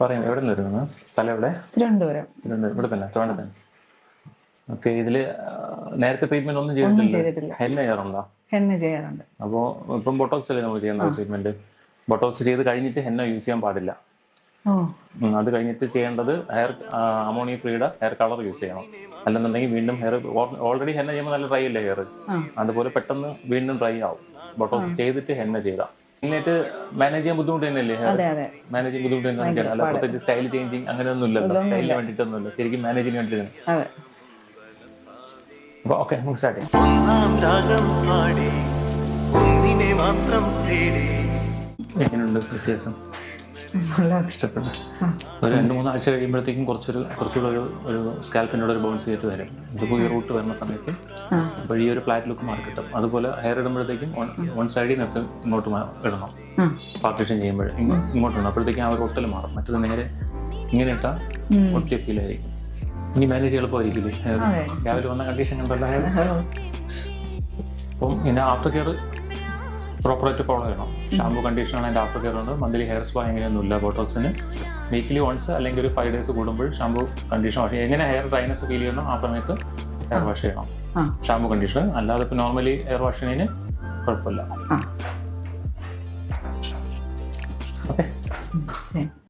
പറയാം. എവിടെ നിന്ന് വരുന്നത്? സ്ഥലം എവിടെ? തിരുവനന്തപുരം. ഇവിടെ തന്നെ, ട്രിവാൻഡ്രത്ത്. ഓക്കെ. ഇതില് നേരത്തെ ട്രീറ്റ്മെന്റ് ഒന്നും ചെയ്തിട്ടില്ല. ഹെന്ന ചെയ്യാറുണ്ടോ? ഹെന്ന ചെയ്യാറുണ്ട്. അപ്പോൾ ഇപ്പം ബൊട്ടോക്സ് അല്ലേ നമ്മൾ ചെയ്യുന്ന ട്രീറ്റ്മെന്റ്? ബൊട്ടോക്സ് ചെയ്ത് കഴിഞ്ഞിട്ട് ഹെന്ന യൂസ് ചെയ്യാൻ പാടില്ല. അത് കഴിഞ്ഞിട്ട് ചെയ്യേണ്ടത് ഹെയർ അമോണിയ ഫ്രീയുടെ ഹെയർ കളർ യൂസ് ചെയ്യണം. അല്ലെന്നുണ്ടെങ്കിൽ വീണ്ടും ഹെയർ ഓൾറെഡി ഹെന്ന ചെയ്യുമ്പോൾ നല്ല ഡ്രൈ അല്ലേ ഹെയർ, അതുപോലെ പെട്ടെന്ന് വീണ്ടും ഡ്രൈ ആവും. ബൊട്ടോക്സ് ചെയ്തിട്ട് ഹെന്ന ചെയ്താൽ മെയിനായിട്ട് മാനേജ് ചെയ്യാൻ ബുദ്ധിമുട്ട് തന്നെയല്ലേ ഹെയർ? മാനേജ് ചെയ്യാൻ ബുദ്ധിമുട്ട് തന്നെയാണ്. അല്ല പ്രത്യേകിച്ച് സ്റ്റൈൽ ചേഞ്ചിങ് അങ്ങനെയൊന്നും ഇല്ലല്ലോ. സ്റ്റൈലിന് വേണ്ടിയിട്ടൊന്നുമില്ല, ശരിക്കും മാനേജിന് വേണ്ടിയിട്ടാണ്. അപ്പോൾ ഓക്കെ, നമുക്ക് സ്റ്റാർട്ട് ചെയ്യാം. എങ്ങനെയുണ്ട് വ്യത്യാസം? ഇഷ്ടപ്പെട്ടു. ഒരു 2-3 ആഴ്ച കഴിയുമ്പോഴത്തേക്കും കുറച്ചുകൂടെ ഒരു സ്കാൽപ്പിനോട് ഒരു ബൗൺസ് ചെയ്തിട്ട് വരും. ഇതിപ്പോൾ ഈ റൂട്ട് വരുന്ന സമയത്ത് അപ്പോൾ ഈ ഒരു ഫ്ലാറ്റ് ലുക്ക് മാറി കിട്ടും. അതുപോലെ ഹെയർ ഇടുമ്പോഴത്തേക്കും വൺ സൈഡിൽ നിന്ന് ഇങ്ങോട്ട് ഇടണം. പാർട്ടീഷൻ ചെയ്യുമ്പോൾ ഇങ്ങോട്ട് ഇടണം. അപ്പോഴത്തേക്കും ആ ഒരു ഒട്ടൽ മാറും. മറ്റത് നേരെ ഇങ്ങനെ ഇട്ടാൽ ഒട്ടിയ ഫീൽ ആയിരിക്കും. ഇനി മാനേജ് എളുപ്പമായിരിക്കില്ലേ? രാവിലെ വന്ന കണ്ടീഷൻ കണ്ടല്ല. അപ്പം ഇതിൻ്റെ ആഫ്റ്റർ കെയർ പ്രോപ്പറായിട്ട് ഫോളോ ചെയ്യണം. ഷാമ്പു കണ്ടീഷനാണ് അതിൻ്റെ ആഫ്റ്റർ കെയർ ഉണ്ട്. മന്ത്ലി ഹെയർ സ്പാ അങ്ങനെയൊന്നുമില്ല ബോട്ടോക്സിന്. വീക്കിലി വൺസ് അല്ലെങ്കിൽ ഒരു 5 days കൂടുമ്പോൾ ഷാമ്പു കണ്ടീഷൻ വാഷ് ചെയ്യണം. എങ്ങനെ ഹെയർ ഡ്രൈനസ് ഫീൽ ചെയ്യണം ആ സമയത്ത് ഹെയർ വാഷ് ചെയ്യണം. ഷാമ്പു കണ്ടീഷൻ അല്ലാതെ ഇപ്പോൾ നോർമലി ഹെയർ വാഷ് ചെയ്യുന്നതിന് കുഴപ്പമില്ല. ഓക്കെ.